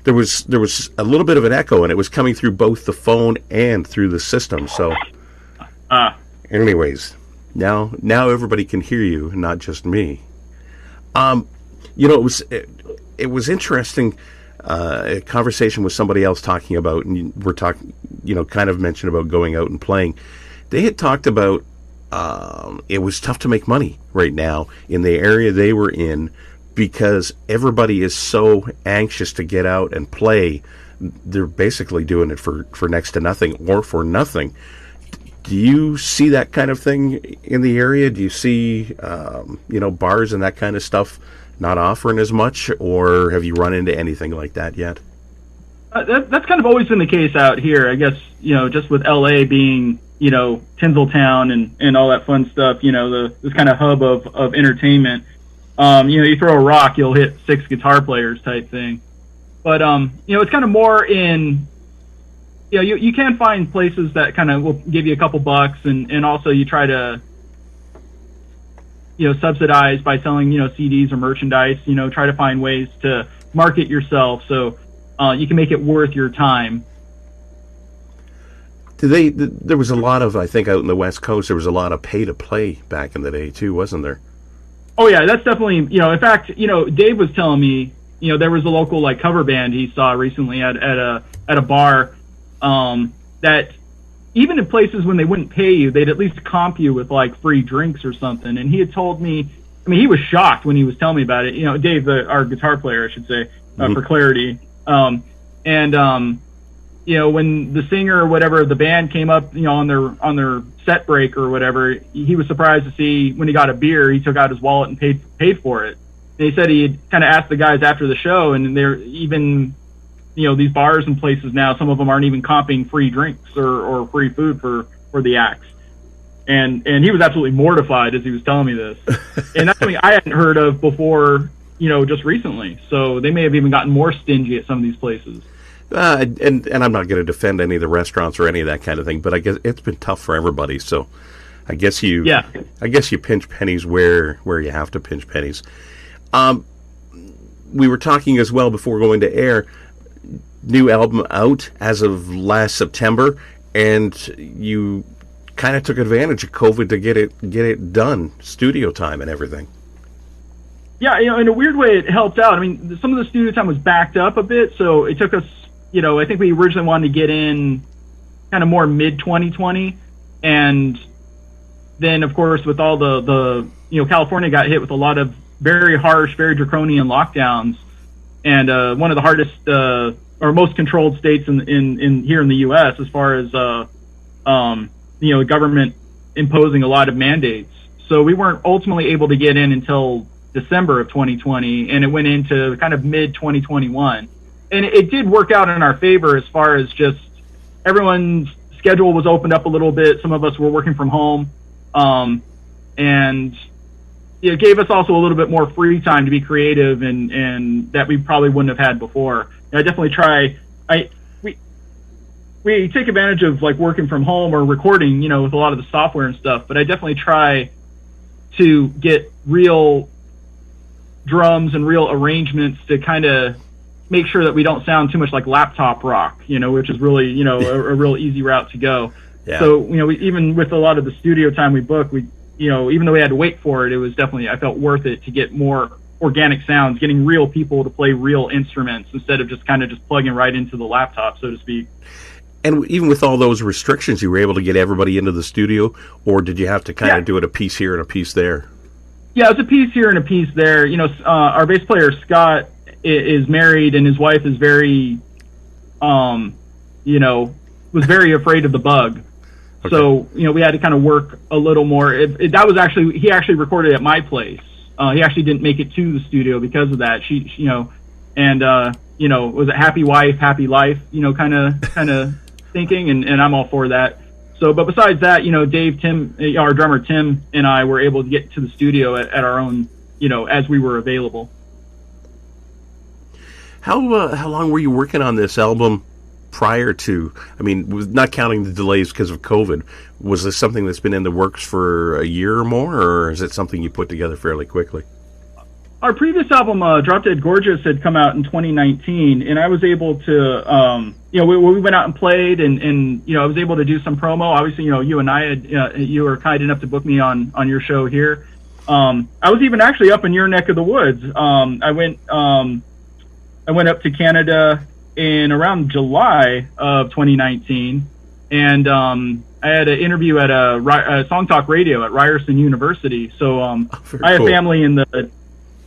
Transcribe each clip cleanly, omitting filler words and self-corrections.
there was a little bit of an echo, and it was coming through both the phone and through the system. So, anyways, now everybody can hear you, not just me. It was interesting. A conversation with somebody else talking about, and we're talking, kind of mentioned about going out and playing. They had talked about it was tough to make money right now in the area they were in, because everybody is so anxious to get out and play. They're basically doing it for next to nothing or for nothing. Do you see that kind of thing in the area? Do you see, bars and that kind of stuff not offering as much, or have you run into anything like that yet? That's kind of always been the case out here, I guess, just with LA being, Tinseltown and all that fun stuff, this kind of hub of entertainment. You throw a rock, you'll hit 6 guitar players type thing. But, it's kind of more in, you can find places that kind of will give you a couple bucks, and also you try to, subsidize by selling, CDs or merchandise, try to find ways to market yourself so you can make it worth your time. There was a lot of, I think, out in the West Coast, there was a lot of pay-to-play back in the day, too, wasn't there? Oh, yeah, that's definitely, in fact, Dave was telling me, there was a local, cover band he saw recently at a bar that even in places when they wouldn't pay you, they'd at least comp you with, free drinks or something. And he had told me, he was shocked when he was telling me about it. Dave, our guitar player, I should say, for clarity. When the singer or whatever of the band came up, on their set break or whatever, he was surprised to see when he got a beer, he took out his wallet and paid for it. And he said he had kind of asked the guys after the show, and they're even, these bars and places now, some of them aren't even comping free drinks or free food for the acts. And he was absolutely mortified as he was telling me this. And that's something I hadn't heard of before, just recently. So they may have even gotten more stingy at some of these places. And I'm not going to defend any of the restaurants or any of that kind of thing, but I guess it's been tough for everybody. So I guess you pinch pennies where you have to pinch pennies. We were talking as well before going to air. New album out as of last September, and you kind of took advantage of COVID to get it done, studio time and everything. Yeah, in a weird way, it helped out. Some of the studio time was backed up a bit, so it took us. I think we originally wanted to get in kind of more mid-2020, and then, of course, with all the California got hit with a lot of very harsh, very draconian lockdowns, and one of the hardest or most controlled states in here in the U.S. as far as government imposing a lot of mandates. So we weren't ultimately able to get in until December of 2020, and it went into kind of mid-2021. And it did work out in our favor as far as just everyone's schedule was opened up a little bit. Some of us were working from home. And it gave us also a little bit more free time to be creative and that we probably wouldn't have had before. And I definitely try. We take advantage of working from home or recording, with a lot of the software and stuff. But I definitely try to get real drums and real arrangements to kind of make sure that we don't sound too much like laptop rock, which is really, a real easy route to go. Yeah. So, even with a lot of the studio time we booked, even though we had to wait for it, it was definitely, I felt worth it to get more organic sounds, getting real people to play real instruments instead of just plugging right into the laptop, so to speak. And even with all those restrictions, you were able to get everybody into the studio, or did you have to kind of do it a piece here and a piece there? Yeah, it's a piece here and a piece there. Our bass player, Scott, is married, and his wife is very, was very afraid of the bug. Okay. So, we had to kind of work a little more. He actually recorded at my place. He actually didn't make it to the studio because of that. It was a happy wife, happy life, kind of thinking, and I'm all for that. So, but besides that, Dave, Tim, our drummer Tim, and I were able to get to the studio at our own, as we were available. How long were you working on this album prior to, not counting the delays because of COVID, was this something that's been in the works for a year or more, or is it something you put together fairly quickly? Our previous album, Drop Dead Gorgeous, had come out in 2019, and I was able to, we went out and played, and I was able to do some promo. Obviously, you and I you were kind enough to book me on your show here. I was even actually up in your neck of the woods. I went up to Canada in around July of 2019, and I had an interview at a Song Talk Radio at Ryerson University. So I have family in the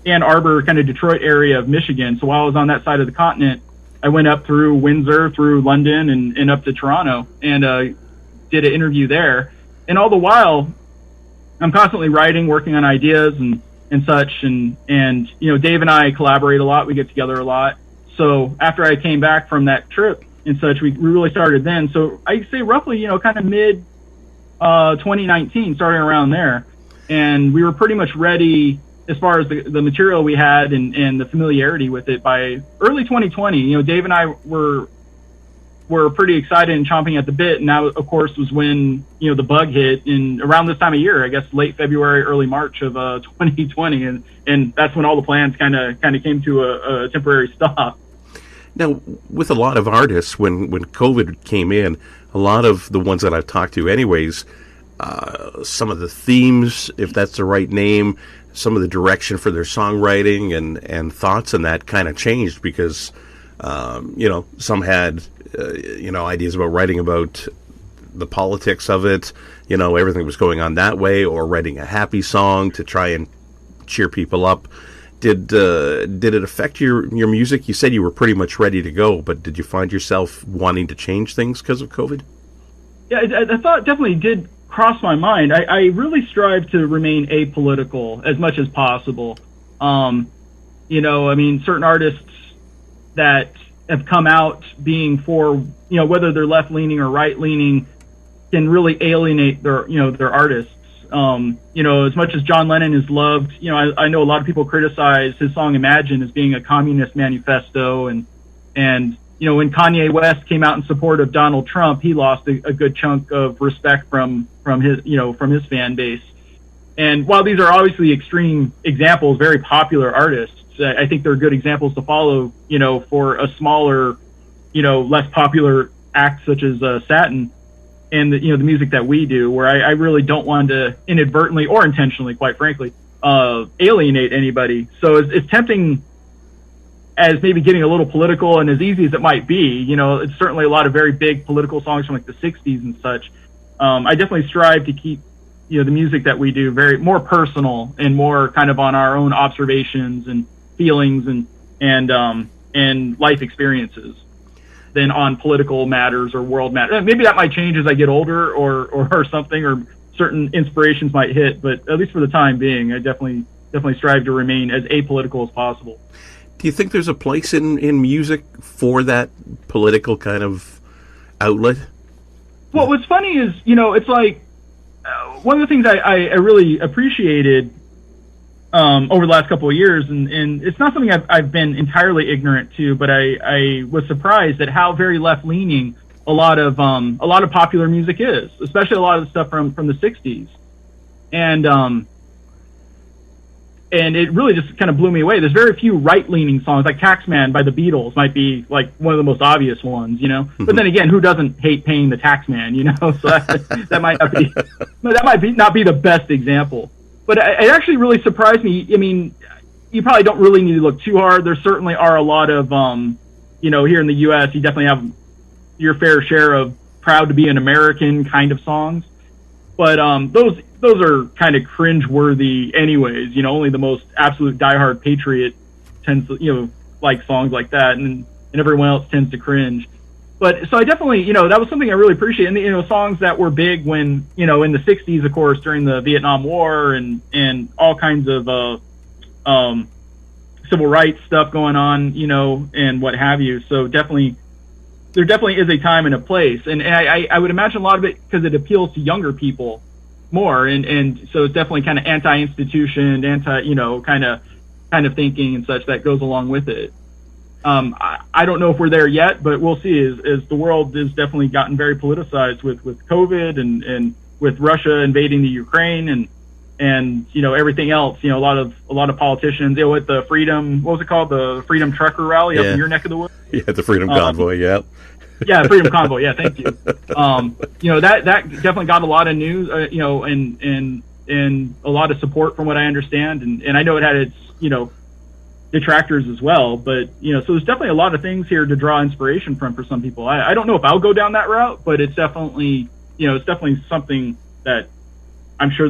Ann Arbor, kind of Detroit area of Michigan. So while I was on that side of the continent, I went up through Windsor, through London, and up to Toronto, and did an interview there. And all the while, I'm constantly writing, working on ideas and such. And Dave and I collaborate a lot. We get together a lot. So after I came back from that trip and such, we really started then. So I'd say roughly, kind of mid 2019, starting around there. And we were pretty much ready as far as the material we had and the familiarity with it by early 2020. Dave and I were pretty excited and chomping at the bit. And that, of course, was when, the bug hit in around this time of year, I guess late February, early March of 2020. And that's when all the plans kind of came to a temporary stop. Now, with a lot of artists, when COVID came in, a lot of the ones that I've talked to anyways, some of the themes, if that's the right name, some of the direction for their songwriting and thoughts and that kind of changed because, some had, ideas about writing about the politics of it, everything was going on that way, or writing a happy song to try and cheer people up. Did it affect your music? You said you were pretty much ready to go, but did you find yourself wanting to change things because of COVID? Yeah, I thought it definitely did cross my mind. I really strive to remain apolitical as much as possible. Certain artists that have come out being for, whether they're left-leaning or right-leaning, can really alienate their artists. As much as John Lennon is loved, I know a lot of people criticize his song Imagine as being a communist manifesto. And when Kanye West came out in support of Donald Trump, he lost a good chunk of respect from his fan base. And while these are obviously extreme examples, very popular artists, I think they're good examples to follow, for a smaller, less popular act such as Satin. And the music that we do, where I really don't want to inadvertently or intentionally, quite frankly, alienate anybody. So it's tempting as maybe getting a little political, and as easy as it might be, it's certainly a lot of very big political songs from like the 60s and such. I definitely strive to keep, the music that we do very more personal and more kind of on our own observations and feelings and life experiences than on political matters or world matters. Maybe that might change as I get older or something, or certain inspirations might hit, but at least for the time being, I definitely strive to remain as apolitical as possible. Do you think there's a place in music for that political kind of outlet? Well, what's funny is, it's like one of the things I really appreciated over the last couple of years, and it's not something I've been entirely ignorant to, but I was surprised at how very left-leaning a lot of popular music is, especially a lot of the stuff from the 60s. And it really just kind of blew me away. There's very few right-leaning songs, like Taxman by the Beatles might be like one of the most obvious ones, But then again, who doesn't hate paying the taxman, So that might not be the best example. But it actually really surprised me. I mean, you probably don't really need to look too hard. There certainly are a lot of, here in the U.S., you definitely have your fair share of proud to be an American kind of songs. But those are kind of cringe-worthy anyways. Only the most absolute diehard patriot tends to, like songs like that, and everyone else tends to cringe. But so I definitely, that was something I really appreciate. And, songs that were big when, in the 60s, of course, during the Vietnam War and all kinds of civil rights stuff going on, and what have you. So there definitely is a time and a place. And I would imagine a lot of it because it appeals to younger people more. And so it's definitely kind of anti-institution, kind of thinking and such that goes along with it. I don't know if we're there yet, but we'll see as the world has definitely gotten very politicized with COVID and with Russia invading the Ukraine and everything else. A lot of politicians. With the freedom, what was it called? The Freedom Trucker Rally up in your neck of the woods. Yeah, the Freedom Convoy. Yeah. Yeah, Freedom Convoy. Yeah, thank you. That definitely got a lot of news. And a lot of support from what I understand, and I know it had its detractors as well. But so there's definitely a lot of things here to draw inspiration from for some people. I don't know if I'll go down that route, but it's definitely something that I'm sure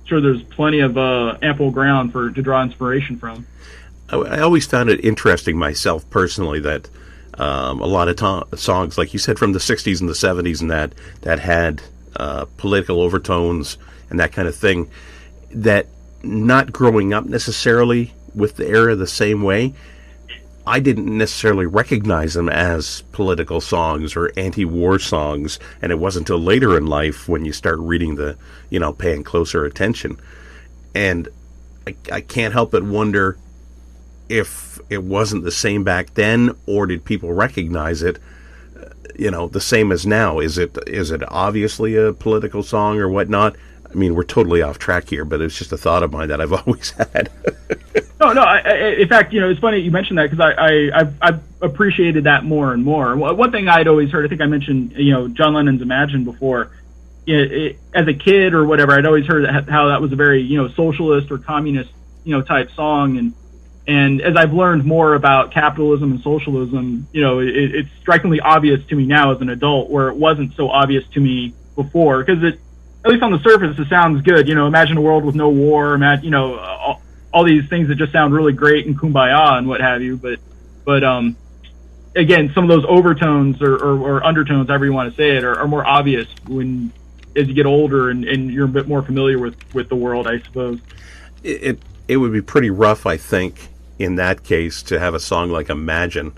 there's plenty of ample ground to draw inspiration from. I always found it interesting myself personally that a lot of songs, like you said, from the 60s and the 70s and that had political overtones and that kind of thing, that not growing up necessarily with the era the same way, I didn't necessarily recognize them as political songs or anti-war songs, and it wasn't until later in life when you start reading paying closer attention. And I can't help but wonder if it wasn't the same back then, or did people recognize it, the same as now? Is it obviously a political song or whatnot? I mean, we're totally off track here, but it's just a thought of mine that I've always had. No. In fact, it's funny you mentioned that, because I've appreciated that more and more. One thing I'd always heard, I think I mentioned, John Lennon's Imagine before. As a kid or whatever, I'd always heard how that was a very, socialist or communist, type song. And as I've learned more about capitalism and socialism, it's strikingly obvious to me now as an adult, where it wasn't so obvious to me before, because at least on the surface, it sounds good. Imagine a world with no war, all these things that just sound really great and kumbaya and what have you. But again, some of those overtones or undertones, however you want to say it, are more obvious as you get older and you're a bit more familiar with the world, I suppose. It would be pretty rough, I think, in that case, to have a song like Imagine,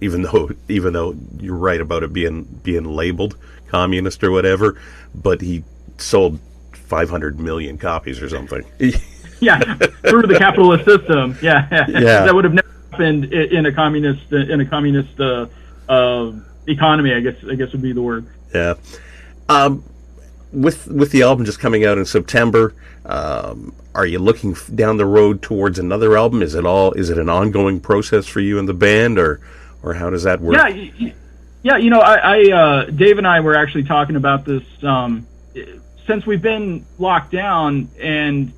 even though you're right about it being labeled communist or whatever, but he sold 500 million copies or something. Yeah, through the capitalist system. Yeah. That would have never happened in a communist economy, I guess would be the word. Yeah. With the album just coming out in September, are you looking down the road towards another album? Is it an ongoing process for you and the band, or how does that work? Yeah. I Dave and I were actually talking about this since we've been locked down, and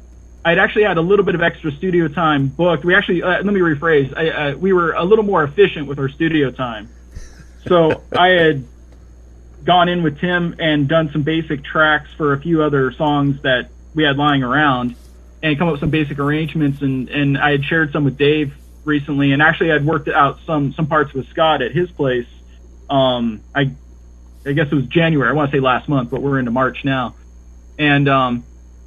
I'd actually had a little bit of extra studio time booked. We actually, let me rephrase, we were a little more efficient with our studio time. So I had gone in with Tim and done some basic tracks for a few other songs that we had lying around, and come up with some basic arrangements, and I had shared some with Dave recently, and actually I'd worked out some parts with Scott at his place. I guess it was January, I want to say last month, but we're into March now. And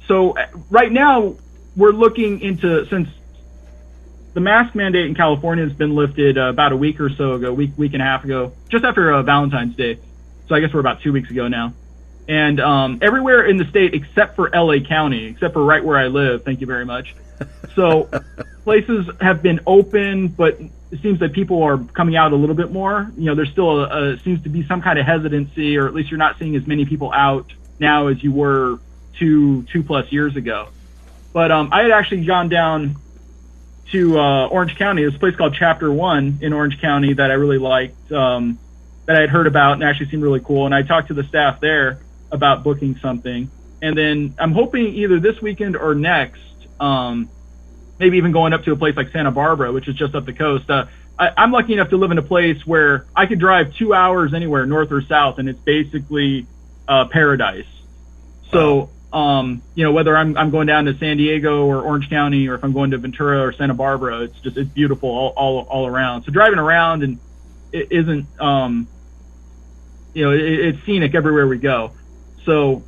so right now we're looking into, since the mask mandate in California has been lifted about a week or so ago, week and a half ago, just after Valentine's Day. So I guess we're about 2 weeks ago now. And everywhere in the state except for LA County, except for right where I live, thank you very much. So places have been open, but it seems that people are coming out a little bit more. There's still seems to be some kind of hesitancy, or at least you're not seeing as many people out now as you were two plus years ago. But I had actually gone down to Orange County. There's a place called Chapter 1 in Orange County that I really liked, that I had heard about and actually seemed really cool. And I talked to the staff there about booking something. And then I'm hoping either this weekend or next, maybe even going up to a place like Santa Barbara, which is just up the coast. I'm lucky enough to live in a place where I could drive 2 hours anywhere, north or south, and it's basically paradise. So, whether I'm going down to San Diego or Orange County, or if I'm going to Ventura or Santa Barbara, it's beautiful all around. So driving around, and it isn't, it's scenic everywhere we go. So,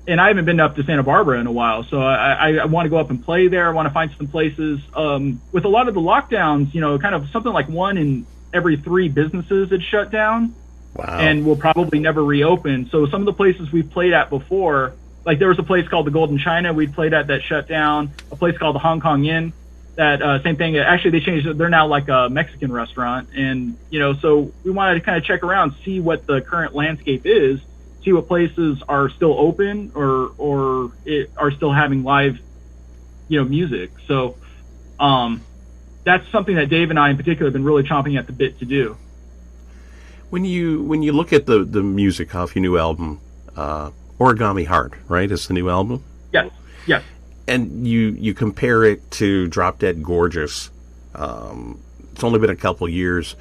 and I haven't been up to Santa Barbara in a while, so I want to go up and play there. I want to find some places. With a lot of the lockdowns, kind of something like 1 in every 3 businesses had shut down. Wow. And will probably never reopen. So some of the places we've played at before, like there was a place called the Golden China we'd played at that shut down, a place called the Hong Kong Inn, that same thing. Actually, they changed it. They're now like a Mexican restaurant. And, so we wanted to kind of check around, see what the current landscape is, see what places are still open or are still having live, music. So that's something that Dave and I in particular have been really chomping at the bit to do. When you look at the music off your new album, Origami Heart, right, is the new album? Yes. And you compare it to Drop Dead Gorgeous. It's only been a couple years.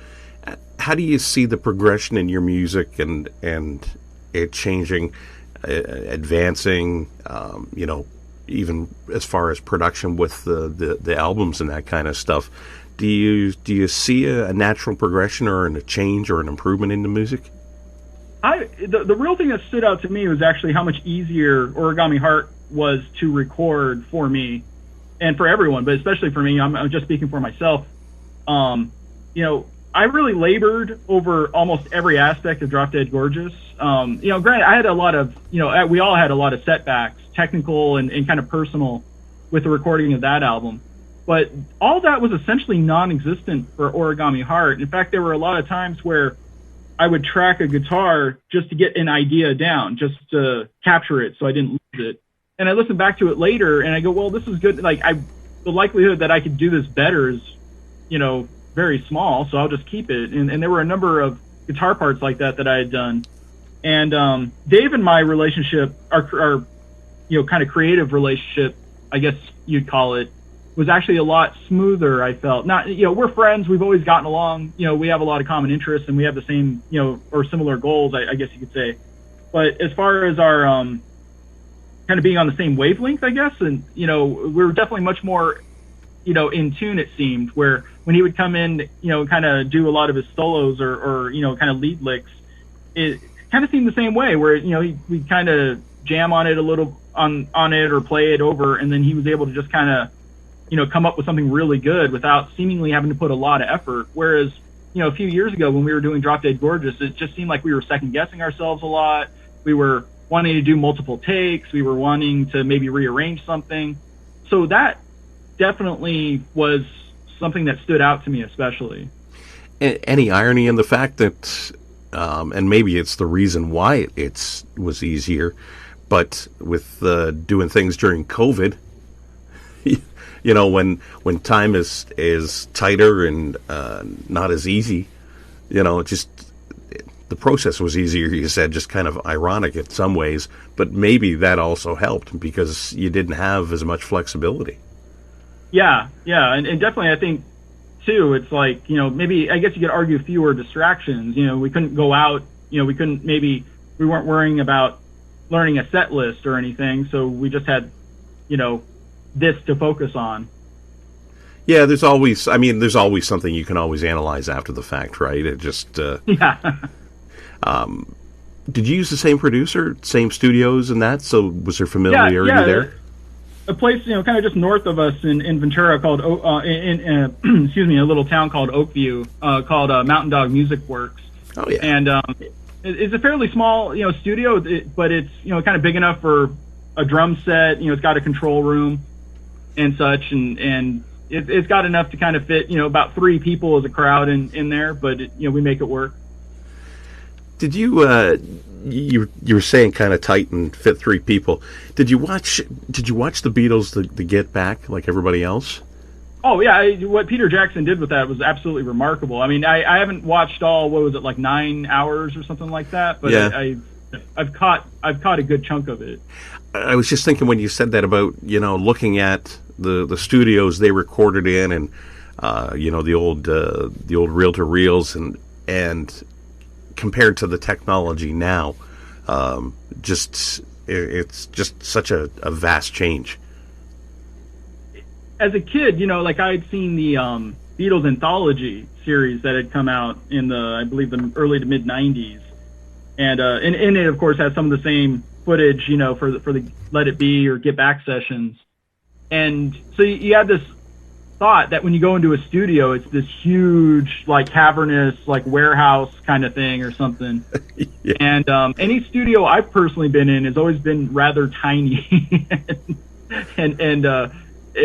How do you see the progression in your music and it changing, advancing, even as far as production with the albums and that kind of stuff? Do you see a natural progression or a change or an improvement in the music? The real thing that stood out to me was actually how much easier Origami Heart was to record for me and for everyone, but especially for me. I'm just speaking for myself. I really labored over almost every aspect of Drop Dead Gorgeous. Granted, I had a lot of, we all had a lot of setbacks, technical and kind of personal, with the recording of that album. But all that was essentially non-existent for Origami Heart. In fact, there were a lot of times where I would track a guitar just to get an idea down, just to capture it so I didn't lose it. And I listened back to it later and I go, well, this is good. The likelihood that I could do this better is, very small, so I'll just keep it. And there were a number of guitar parts like that I had done. And Dave and my relationship, our kind of creative relationship, I guess you'd call it, was actually a lot smoother, I felt. Not, we're friends, we've always gotten along, we have a lot of common interests and we have the same, or similar goals, I guess you could say. But as far as our kind of being on the same wavelength, I guess, and, we were definitely much more, in tune, it seemed, where when he would come in, kind of do a lot of his solos or kind of lead licks, it kind of seemed the same way, where, we'd kind of jam on it a little on it or play it over, and then he was able to just kind of, come up with something really good without seemingly having to put a lot of effort. Whereas, a few years ago when we were doing Drop Dead Gorgeous, it just seemed like we were second guessing ourselves a lot. We were wanting to do multiple takes. We were wanting to maybe rearrange something. So that definitely was something that stood out to me especially. Any irony in the fact that, and maybe it's the reason why it was easier, but with doing things during COVID, when time is tighter and not as easy, the process was easier, you said, just kind of ironic in some ways, but maybe that also helped because you didn't have as much flexibility. Yeah, and definitely I think, too, it's like, maybe, I guess you could argue fewer distractions. We couldn't go out, we weren't worrying about learning a set list or anything, so we just had, this to focus on. Yeah, there's always something you can always analyze after the fact, right? It just... yeah. Did you use the same producer, same studios and that? So was there familiarity there? A place, kind of just north of us in Ventura called, a little town called Oakview, called Mountain Dog Music Works. Oh, yeah. And it's a fairly small, studio, but it's, kind of big enough for a drum set. It's got a control room and such, and it's got enough to kind of fit, about 3 people as a crowd in there, but, we make it work. Did you, you were saying kind of tight and fit 3 people. Did you watch the Beatles, the Get Back, like everybody else? Oh, yeah. What Peter Jackson did with that was absolutely remarkable. I mean, I haven't watched all, what was it, like 9 hours or something like that, but yeah. I've caught a good chunk of it. I was just thinking when you said that about, looking at the studios they recorded in and, the old reel-to-reels and compared to the technology now, it's just such a vast change. As a kid, I'd seen the Beatles anthology series that had come out in I believe the early to mid 90s, and in it, of course, has some of the same footage, for the Let It Be or Get Back sessions, and so you had this thought that when you go into a studio, it's this huge, like, cavernous, like, warehouse kind of thing or something. Yeah. And any studio I've personally been in has always been rather tiny, and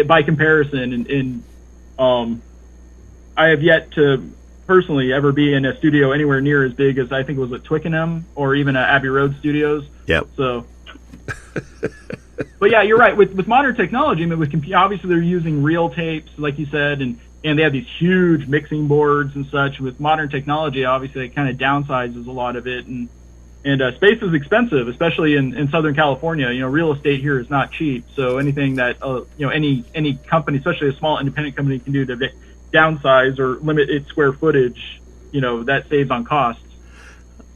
by comparison, and I have yet to personally ever be in a studio anywhere near as big as I think it was at Twickenham or even at Abbey Road Studios. Yep. So, but yeah, you're right. With modern technology, I mean, obviously they're using reel tapes, like you said, and they have these huge mixing boards and such. With modern technology, obviously it kind of downsizes a lot of it, and space is expensive, especially in Southern California. You know, real estate here is not cheap. So anything that any company, especially a small independent company, can do to downsize or limit its square footage, that saves on costs.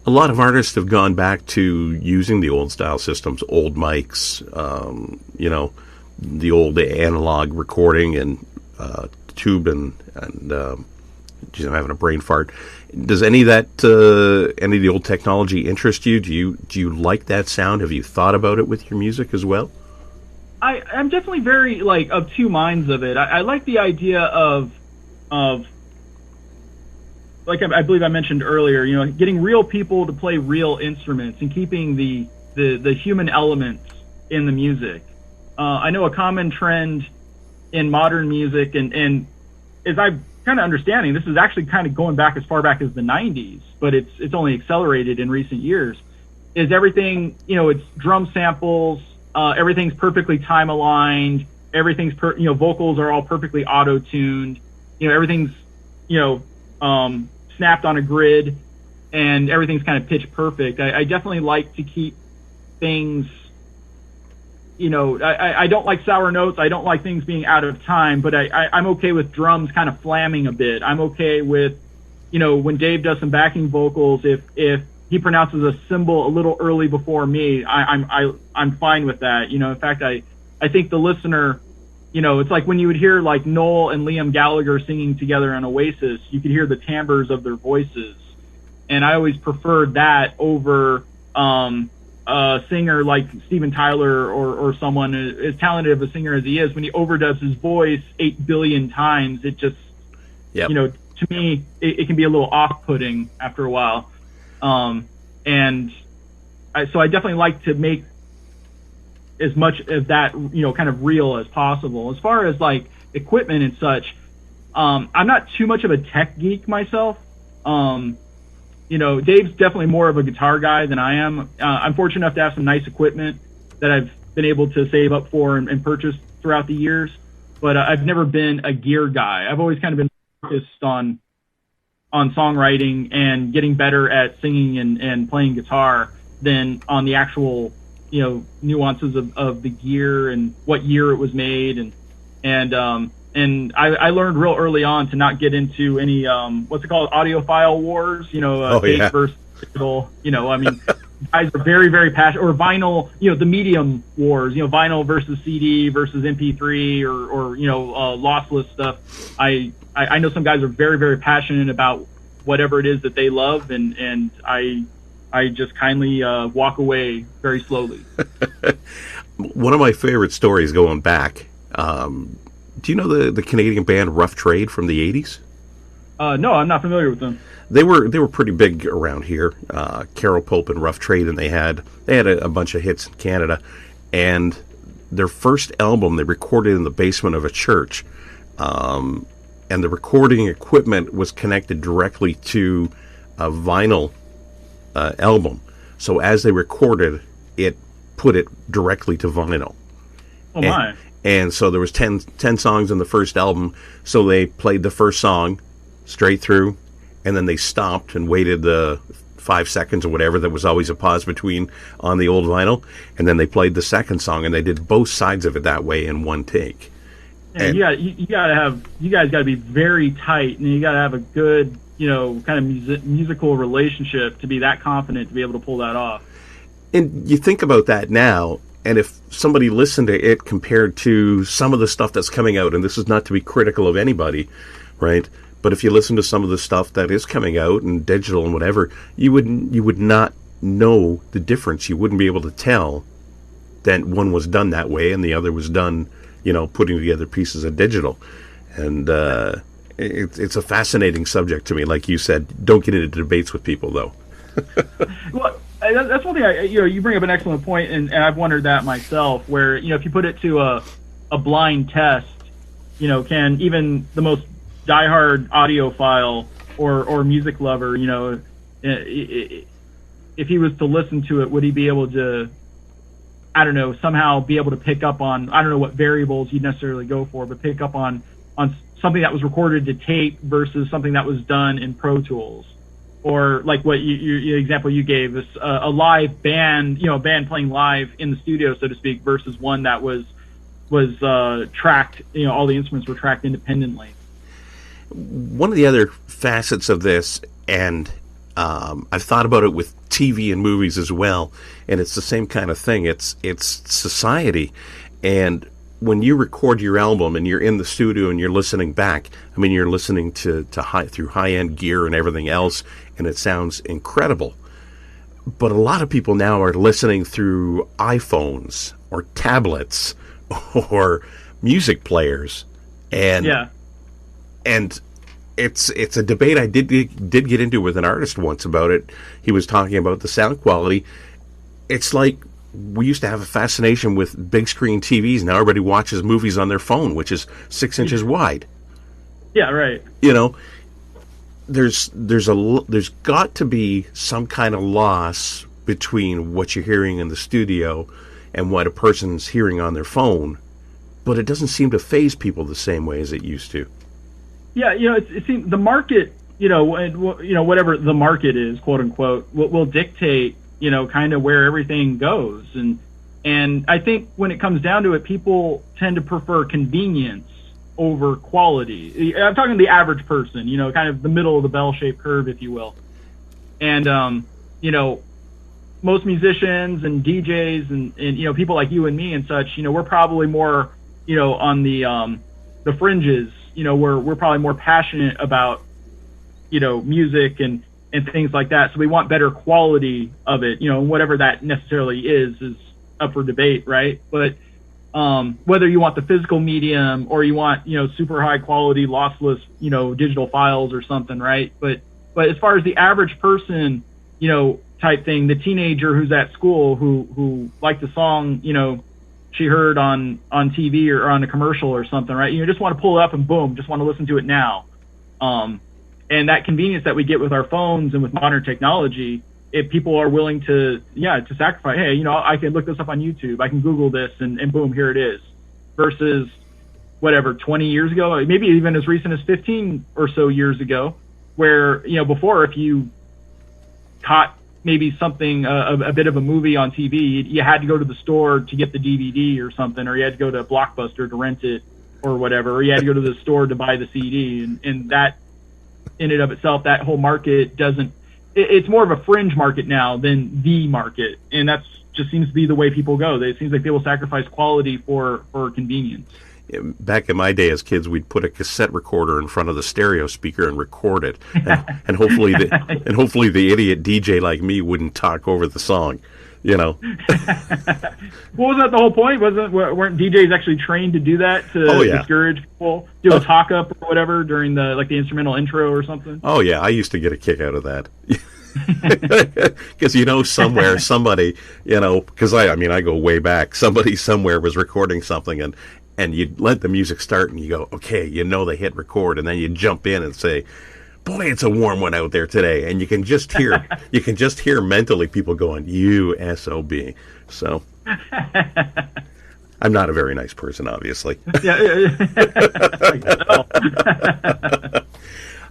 A lot of artists have gone back to using the old style systems, old mics, the old analog recording and tube and geez, I'm having a brain fart. Does any of the old technology interest you? Do you like that sound? Have you thought about it with your music as well? I'm definitely very of two minds of it. I like the idea of like I believe I mentioned earlier, getting real people to play real instruments and keeping the human elements in the music. I know a common trend in modern music, and as I'm kind of understanding, this is actually kind of going back as far back as the 90s, but it's only accelerated in recent years, is everything, it's drum samples, everything's perfectly time aligned, everything's vocals are all perfectly auto-tuned, everything's snapped on a grid, and everything's kind of pitch perfect. I definitely like to keep things, I don't like sour notes. I don't like things being out of time, but I'm okay with drums kind of flamming a bit. I'm okay with, when Dave does some backing vocals, if he pronounces a symbol a little early before me, I'm fine with that. In fact, I think the listener, it's like when you would hear like Noel and Liam Gallagher singing together on Oasis, you could hear the timbres of their voices. And I always preferred that over a singer like Steven Tyler or someone as talented of a singer as he is. When he overdubs his voice 8 billion times, it just, yep. To me, it can be a little off-putting after a while. So I definitely like to make as much of that, kind of real as possible. As far as like equipment and such, I'm not too much of a tech geek myself. Dave's definitely more of a guitar guy than I am. I'm fortunate enough to have some nice equipment that I've been able to save up for and purchase throughout the years, but I've never been a gear guy. I've always kind of been focused on songwriting and getting better at singing and playing guitar than on the actual nuances of the gear and what year it was made, and I learned real early on to not get into any what's it called, audiophile wars, tape versus digital. Guys are very, very passionate, or vinyl, the medium wars, vinyl versus CD versus MP3 or lossless stuff. I know some guys are very, very passionate about whatever it is that they love, and I just kindly walk away very slowly. One of my favorite stories going back, do you know the Canadian band Rough Trade from the 80s? No, I'm not familiar with them. They were pretty big around here. Carol Pope and Rough Trade, and they had a bunch of hits in Canada. And their first album they recorded in the basement of a church, and the recording equipment was connected directly to a vinyl album. So as they recorded, it put it directly to vinyl. Oh my! And so there was 10 songs in the first album. So they played the first song straight through, and then they stopped and waited the 5 seconds or whatever. There was always a pause between on the old vinyl, and then they played the second song, and they did both sides of it that way in one take. And you guys got to be very tight, and you got to have a good, kind of musical relationship to be that confident to be able to pull that off. And you think about that now, and if somebody listened to it compared to some of the stuff that's coming out, and this is not to be critical of anybody, right? But if you listen to some of the stuff that is coming out and digital and whatever, you would not know the difference. You wouldn't be able to tell that one was done that way and the other was done, putting together pieces of digital. And it's a fascinating subject to me. Like you said, don't get into debates with people, though. Well, that's one thing. You bring up an excellent point, and I've wondered that myself. Where if you put it to a blind test, can even the most diehard audiophile or music lover, if he was to listen to it, would he be able to, I don't know, somehow be able to pick up on, I don't know what variables you'd necessarily go for, but pick up on something that was recorded to tape versus something that was done in Pro Tools, or like what your example you gave us, a live band, a band playing live in the studio, so to speak, versus one that was tracked, all the instruments were tracked independently. One of the other facets of this, and I've thought about it with TV and movies as well, and it's the same kind of thing. It's society, and when you record your album and you're in the studio and you're listening back, I mean, you're listening to through high-end gear and everything else, and it sounds incredible. But a lot of people now are listening through iPhones or tablets or music players, and it's a debate I did get into with an artist once about it. He was talking about the sound quality. It's like we used to have a fascination with big screen TVs. Now everybody watches movies on their phone, which is 6 inches wide. Yeah, right. There's got to be some kind of loss between what you're hearing in the studio and what a person's hearing on their phone, but it doesn't seem to faze people the same way as it used to. Yeah, it seems the market, whatever the market is, quote unquote, will dictate, kind of where everything goes. And I think when it comes down to it, people tend to prefer convenience over quality. I'm talking the average person, kind of the middle of the bell-shaped curve, if you will. And, most musicians and DJs and people like you and me and such, we're probably more, on the fringes. We're probably more passionate about, music and things like that. So we want better quality of it, and whatever that necessarily is up for debate, right? But whether you want the physical medium or you want, super high quality, lossless, digital files or something, right? But as far as the average person, type thing, the teenager who's at school who liked the song, she heard on TV or on a commercial or something, right? You just want to pull it up and boom, just want to listen to it now. And that convenience that we get with our phones and with modern technology, if people are willing to sacrifice, hey, I can look this up on YouTube, I can Google this and boom, here it is. Versus whatever, 20 years ago, maybe even as recent as 15 or so years ago, where, before, if you caught maybe something, a bit of a movie on TV, you had to go to the store to get the DVD or something, or you had to go to Blockbuster to rent it or whatever, or you had to go to the store to buy the CD. And that, in and of itself, that whole market it's more of a fringe market now than the market. And that's just seems to be the way people go. It seems like they will sacrifice quality for convenience. Back in my day as kids, we'd put a cassette recorder in front of the stereo speaker and record it, and hopefully the idiot DJ like me wouldn't talk over the song, Well, wasn't that the whole point? Weren't DJs actually trained to do that to discourage people, do a talk up or whatever during the instrumental intro or something? Oh yeah, I used to get a kick out of that. Because somewhere somebody, because I go way back. Somebody somewhere was recording something and you let the music start and you go, okay, they hit record, and then you jump in and say, boy, it's a warm one out there today, and you can just hear mentally people going, you SOB. So I'm not a very nice person, obviously.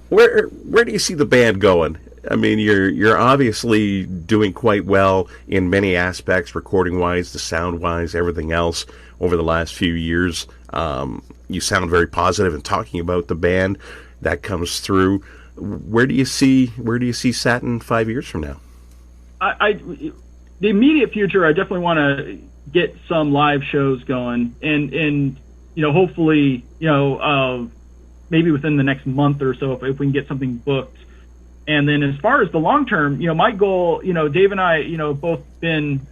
Where do you see the band going? I mean, you're obviously doing quite well in many aspects, recording-wise, the sound-wise, everything else over the last few years. You sound very positive in talking about the band. That comes through. Where do you see Satin 5 years from now? The immediate future, I definitely want to get some live shows going, and hopefully, maybe within the next month or so, if we can get something booked. And then as far as the long term, my goal, Dave and I, both been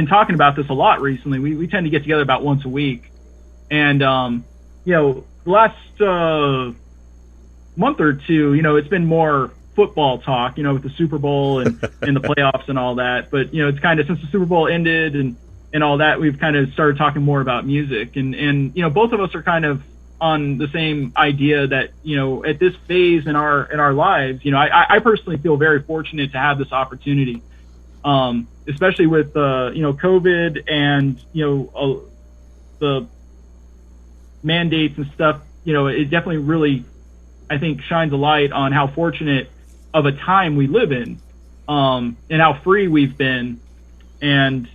talking about this a lot recently. We tend to get together about once a week. And, the last month or two, it's been more football talk, with the Super Bowl and the playoffs and all that. But, it's kind of, since the Super Bowl ended and all that, we've kind of started talking more about music. And both of us are kind of on the same idea that, at this phase in our lives, I personally feel very fortunate to have this opportunity, especially with, COVID and, the mandates and stuff. It definitely really, I think, shines a light on how fortunate of a time we live in, and how free we've been. And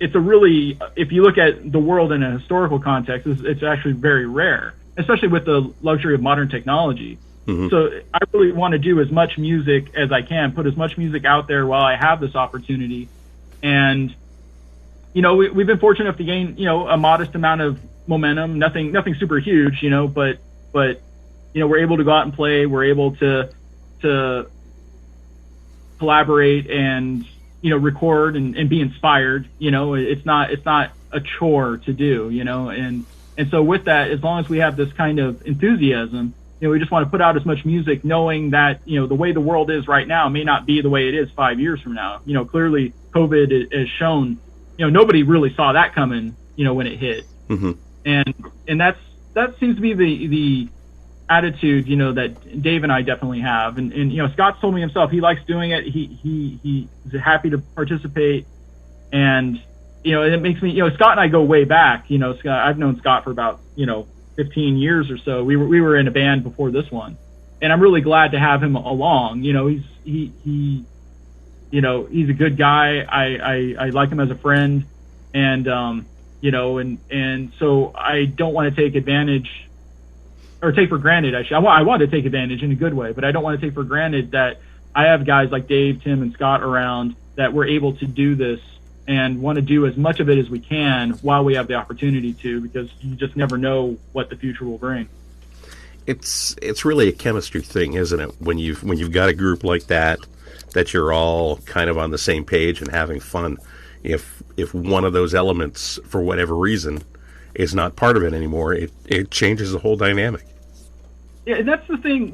it's a really, if you look at the world in a historical context, it's actually very rare, especially with the luxury of modern technology. Mm-hmm. So I really want to do as much music as I can, put as much music out there while I have this opportunity. And, we've been fortunate enough to gain, a modest amount of momentum, nothing super huge, but we're able to go out and play. We're able to collaborate and, record and be inspired. It's not a chore to do, and so with that, as long as we have this kind of enthusiasm, we just want to put out as much music, knowing that, the way the world is right now may not be the way it is 5 years from now. Clearly COVID has shown, nobody really saw that coming, when it hit. Mm-hmm. And that seems to be the attitude, that Dave and I definitely have. And Scott's told me himself, he likes doing it. He's happy to participate. And, and it makes me, Scott and I go way back. Scott, I've known Scott for about, 15 years or so. We were in a band before this one. And I'm really glad to have him along. He's a good guy. I like him as a friend. And, and so I don't want to take advantage or take for granted. Actually, I want to take advantage in a good way, but I don't want to take for granted that I have guys like Dave, Tim, and Scott around that we're able to do this and want to do as much of it as we can while we have the opportunity to, because you just never know what the future will bring. It's really a chemistry thing, isn't it? When you've got a group like that you're all kind of on the same page and having fun. If one of those elements, for whatever reason, is not part of it anymore, it changes the whole dynamic. Yeah, and that's the thing,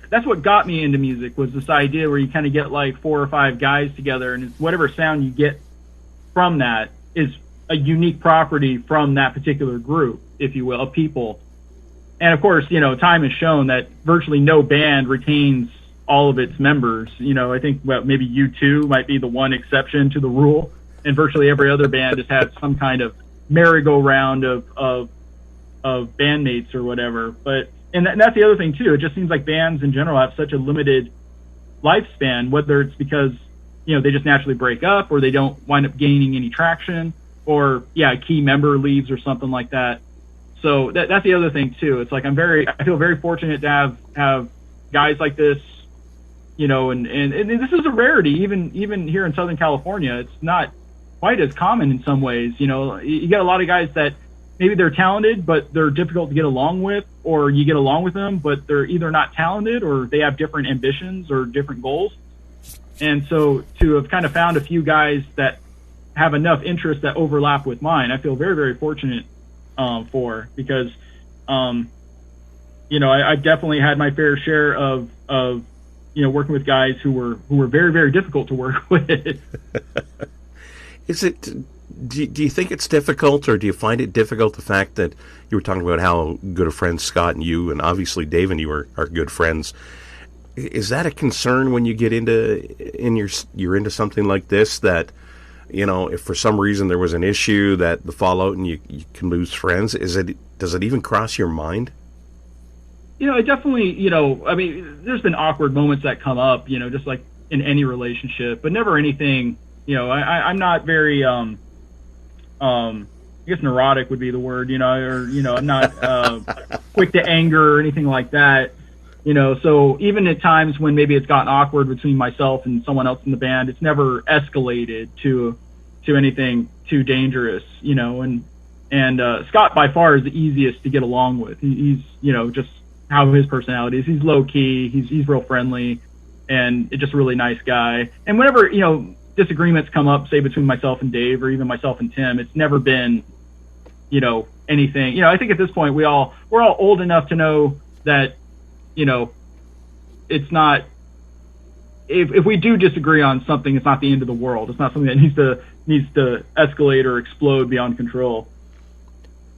that's what got me into music, was this idea where you kind of get like 4 or 5 guys together, and whatever sound you get from that is a unique property from that particular group, if you will, of people. And of course, time has shown that virtually no band retains all of its members. I think maybe U2 might be the one exception to the rule, and virtually every other band has had some kind of merry-go-round of bandmates or whatever. But and that's the other thing too. It just seems like bands in general have such a limited lifespan, whether it's because they just naturally break up, or they don't wind up gaining any traction, or a key member leaves or something like that. So that's the other thing too. It's like I feel very fortunate to have guys like this, and this is a rarity even here in Southern California. It's not quite as common in some ways. You get a lot of guys that maybe they're talented, but they're difficult to get along with, or you get along with them, but they're either not talented or they have different ambitions or different goals. And so to have kind of found a few guys that have enough interests that overlap with mine, I feel very, very fortunate because I've definitely had my fair share of working with guys who were very, very difficult to work with. Is it? Do you think it's difficult, or do you find it difficult, the fact that you were talking about how good of friends Scott and you, and obviously Dave and you are good friends? Is that a concern when you get you're into something like this, that if for some reason there was an issue, that the fallout and you can lose friends? Does it even cross your mind? It definitely, there's been awkward moments that come up, just like in any relationship, but never anything, I'm not very, I guess neurotic would be the word, I'm not quick to anger or anything like that, so even at times when maybe it's gotten awkward between myself and someone else in the band, it's never escalated to anything too dangerous, and Scott by far is the easiest to get along with. He's, just how his personality is. He's low key, he's real friendly, and just a really nice guy. And whenever, disagreements come up, say between myself and Dave, or even myself and Tim, it's never been, anything. I think at this point we're all old enough to know that, it's not. If we do disagree on something, it's not the end of the world. It's not something that needs to needs to escalate or explode beyond control.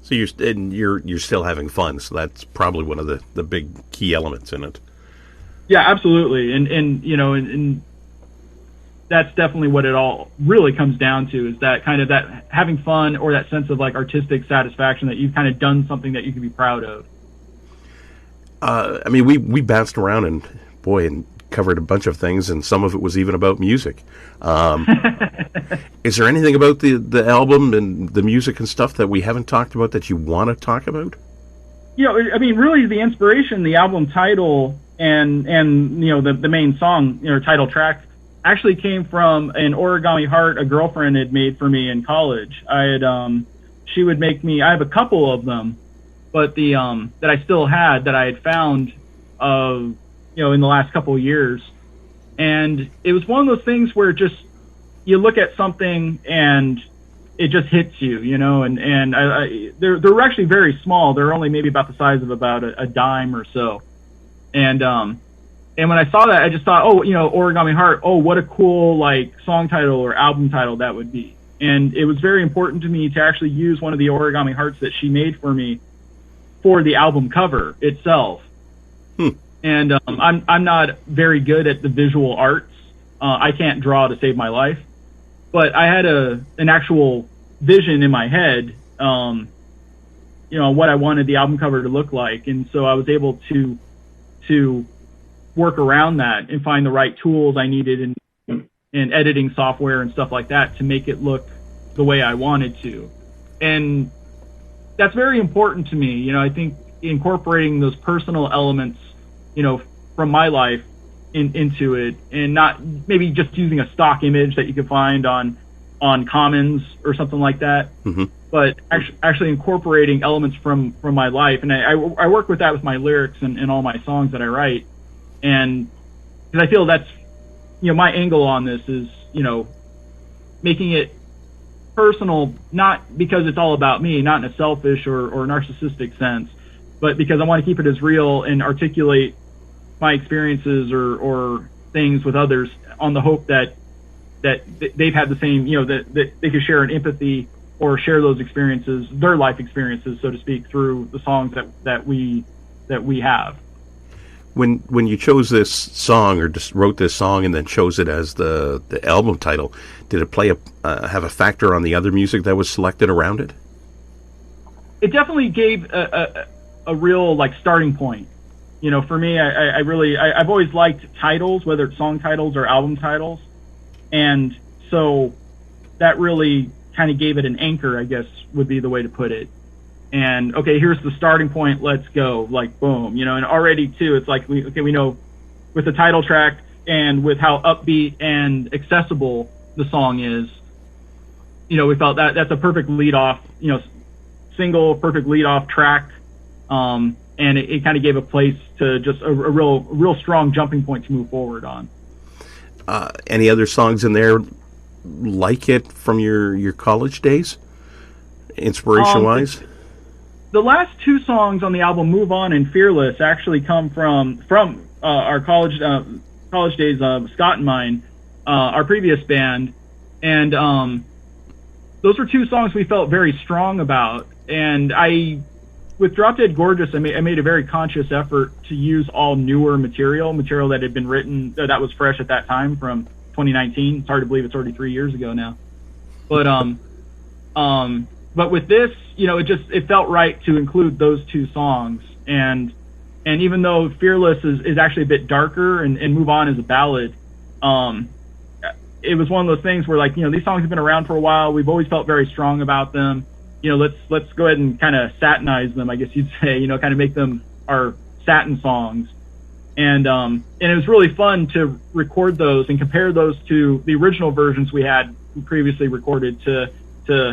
So you're still having fun. So that's probably one of the big key elements in it. Yeah, absolutely. And that's definitely what it all really comes down to, is that kind of that having fun, or that sense of like artistic satisfaction that you've kind of done something that you can be proud of. I mean, we bounced around and covered a bunch of things, and some of it was even about music. Is there anything about the album and the music and stuff that we haven't talked about that you want to talk about? I mean, really the inspiration, the album title and the main song, title track, actually came from an Origami Heart a girlfriend had made for me in college. She would make me, I have a couple of them, but the that I still had, that I had found in the last couple of years. And it was one of those things where just you look at something and it just hits you, and they're actually very small. They're only maybe about the size of about a dime or so. And when I saw that, I just thought, Origami Heart, what a cool like song title or album title that would be. And it was very important to me to actually use one of the Origami Hearts that she made for me for the album cover itself. And I'm not very good at the visual arts. I can't draw to save my life, but I had an actual vision in my head, what I wanted the album cover to look like. And so I was able to work around that and find the right tools I needed in editing software and stuff like that to make it look the way I wanted to. And that's very important to me. I think incorporating those personal elements, from my life into it, and not maybe just using a stock image that you can find on Commons or something like that, but actually incorporating elements from my life. And I work with that with my lyrics and all my songs that I write. And because I feel that's, my angle on this is, making it personal, not because it's all about me, not in a selfish or narcissistic sense, but because I want to keep it as real and articulate my experiences or things with others on the hope that they've had the same, that they could share an empathy or share those experiences, their life experiences, so to speak, through the songs that we have. When you chose this song, or just wrote this song and then chose it as the album title, did it have a factor on the other music that was selected around it? It definitely gave a real like starting point. For me, I've always liked titles, whether it's song titles or album titles. And so that really kind of gave it an anchor, I guess would be the way to put it. And okay, here's the starting point, let's go, like boom, and already too, it's like we know with the title track and with how upbeat and accessible the song is, we felt that that's a perfect lead off, single, perfect lead off track. And it kind of gave a place to just a real strong jumping point to move forward on. Any other songs in there like it from your college days, inspiration-wise? The last two songs on the album, Move On and Fearless, actually come from our college days, Scott and mine, our previous band. And those were two songs we felt very strong about. And with Drop Dead Gorgeous, I made a very conscious effort to use all newer material that had been written, that was fresh at that time from 2019. It's hard to believe it's already 3 years ago now. But with this, it felt right to include those two songs. And even though Fearless is actually a bit darker and Move On is a ballad, it was one of those things where these songs have been around for a while. We've always felt very strong about them. Let's go ahead and kind of satinize them, I guess you'd say, kind of make them our Satin songs. And it was really fun to record those and compare those to the original versions we had previously recorded to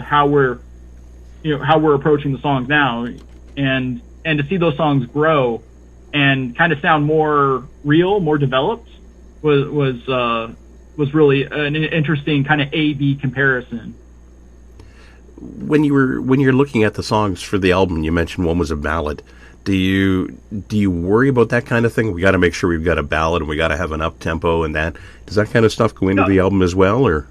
how we're approaching the songs now, and to see those songs grow and kind of sound more real, more developed was really an interesting kind of A/B comparison. When you're looking at the songs for the album, you mentioned one was a ballad. Do you worry about that kind of thing? We got to make sure we've got a ballad and we got to have an up tempo and that. Does that kind of stuff go into the album as well, or?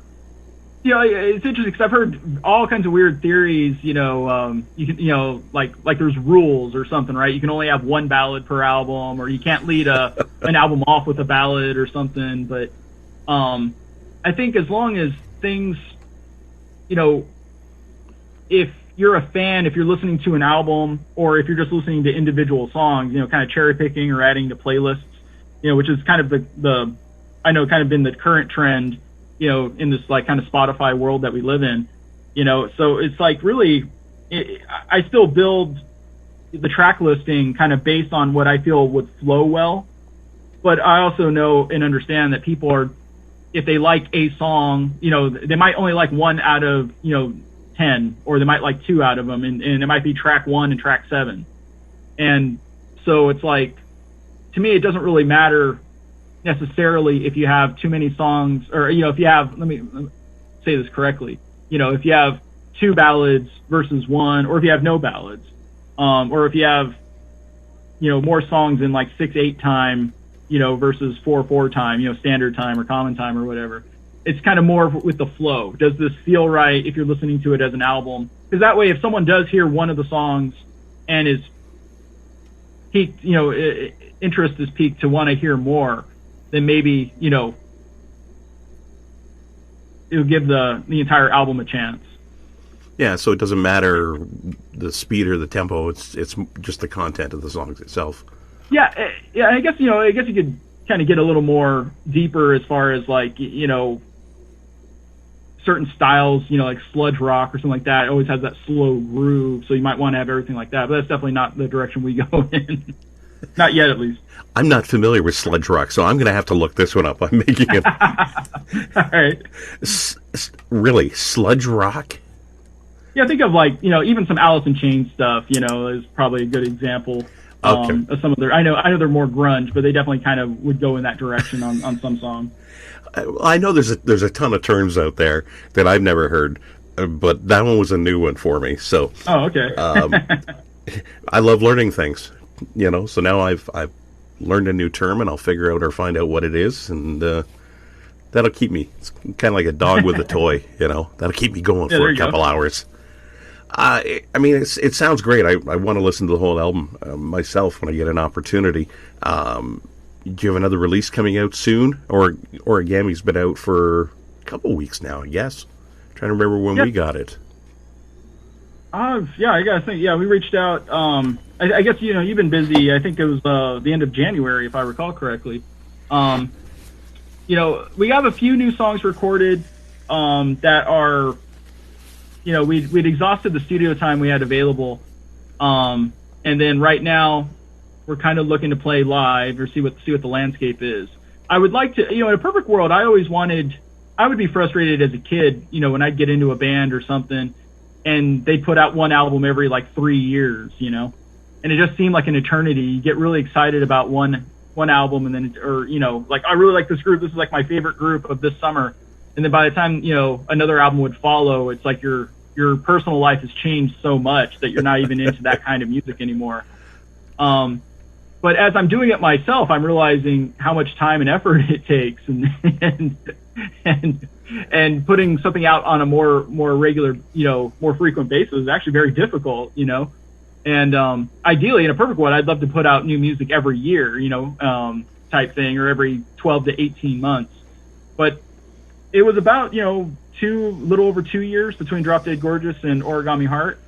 It's interesting because I've heard all kinds of weird theories. You can, like there's rules or something, right? You can only have one ballad per album, or you can't lead an album off with a ballad or something. But I think as long as things, if you're a fan, if you're listening to an album, or if you're just listening to individual songs, kind of cherry picking or adding to playlists, which is kind of the I know kind of been the current trend, in this like kind of Spotify world that we live in, so it's like really, I still build the track listing kind of based on what I feel would flow well. But I also know and understand that people are, if they like a song, they might only like one out of, 10, or they might like two out of them, and it might be track 1 and track 7. And so it's like, to me, it doesn't really matter necessarily if you have too many songs, or, if you have, let me say this correctly, if you have 2 ballads versus 1, or if you have no ballads, or if you have, more songs in like 6/8 time, versus 4/4 time, standard time or common time or whatever. It's kind of more with the flow. Does this feel right if you're listening to it as an album? Because that way, if someone does hear one of the songs and is piqued, interest is piqued to want to hear more, then maybe, it'll give the entire album a chance. Yeah, so it doesn't matter the speed or the tempo. It's just the content of the songs itself. Yeah. I guess you could kind of get a little more deeper as far as like, certain styles, like sludge rock or something like that. It always has that slow groove, so you might want to have everything like that. But that's definitely not the direction we go in. Not yet, at least. I'm not familiar with sludge rock, so I'm going to have to look this one up. I'm making it. All right. Really, sludge rock? Yeah, think of like, even some Alice in Chains stuff, is probably a good example. Okay. Of some of their, I know they're more grunge, but they definitely kind of would go in that direction on some songs. I know there's a ton of terms out there that I've never heard, but that one was a new one for me. So, okay. I love learning things, So now I've learned a new term, and I'll figure out or find out what it is, and that'll keep me. It's kind of like a dog with a toy, That'll keep me going for a couple hours. I mean, it sounds great. I want to listen to the whole album myself when I get an opportunity. Do you have another release coming out soon? Or Origami's been out for a couple weeks now, I guess. I'm trying to remember when we got it. Yeah, I gotta think. Yeah, we reached out. I guess you've been busy. I think it was the end of January, if I recall correctly. We have a few new songs recorded that are, we'd exhausted the studio time we had available, and then right now we're kind of looking to play live or see what the landscape is. I would like to, in a perfect world, I would be frustrated as a kid, when I'd get into a band or something, and they put out one album every like 3 years, and it just seemed like an eternity. You get really excited about one album, and then, like, I really like this group. This is like my favorite group of this summer. And then by the time, another album would follow, it's like your personal life has changed so much that you're not even into that kind of music anymore. But as I'm doing it myself, I'm realizing how much time and effort it takes, and putting something out on a more regular, more frequent basis is actually very difficult, And ideally, in a perfect world, I'd love to put out new music every year, type thing, or every 12 to 18 months. But it was about, little over 2 years between Drop Dead Gorgeous and Origami Heart.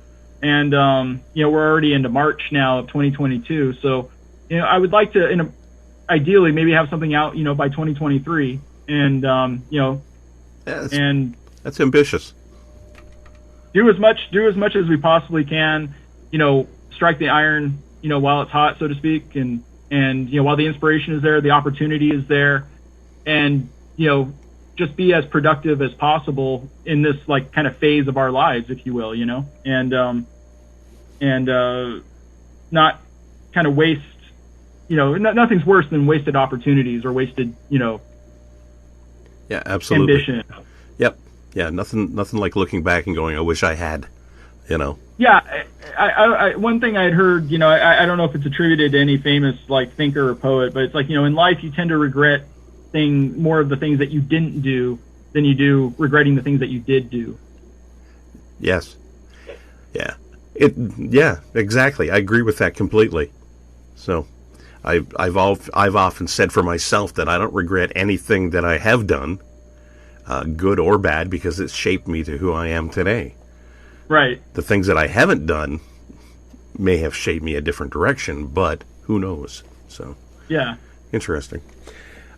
And, we're already into March now of 2022. So, I would like to, ideally, maybe have something out, by 2023. And, and that's ambitious. Do as much as we possibly can, strike the iron, while it's hot, so to speak. And, while the inspiration is there, the opportunity is there, and, just be as productive as possible in this like kind of phase of our lives, if you will, and not kind of waste, nothing's worse than wasted opportunities or wasted, yeah, absolutely. Ambition. Yep. Yeah. Nothing like looking back and going, I wish I had, Yeah. I one thing I had heard, I don't know if it's attributed to any famous like thinker or poet, but it's like, in life you tend to regret more of the things that you didn't do than you do regretting the things that you did do. Yes. Yeah. Yeah, exactly. I agree with that completely. So, I've often said for myself that I don't regret anything that I have done, good or bad, because it's shaped me to who I am today. Right. The things that I haven't done may have shaped me a different direction, but who knows? So, yeah. Interesting.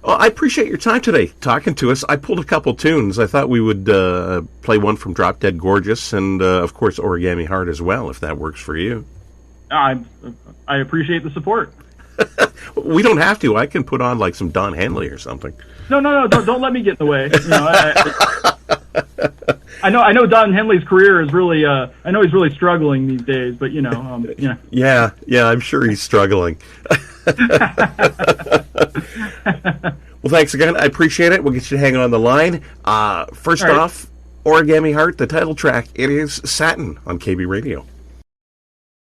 Well, I appreciate your time today, talking to us. I pulled a couple tunes. I thought we would play one from Drop Dead Gorgeous and, of course, Origami Heart as well, if that works for you. I appreciate the support. We don't have to. I can put on, like, some Don Henley or something. No, don't let me get in the way. I know Don Henley's career is really, I know he's really struggling these days, but, Yeah, I'm sure he's struggling. Well, thanks again. I appreciate it. We'll get you hanging on the line. First off, Origami Heart, the title track. It is Satin on KB Radio.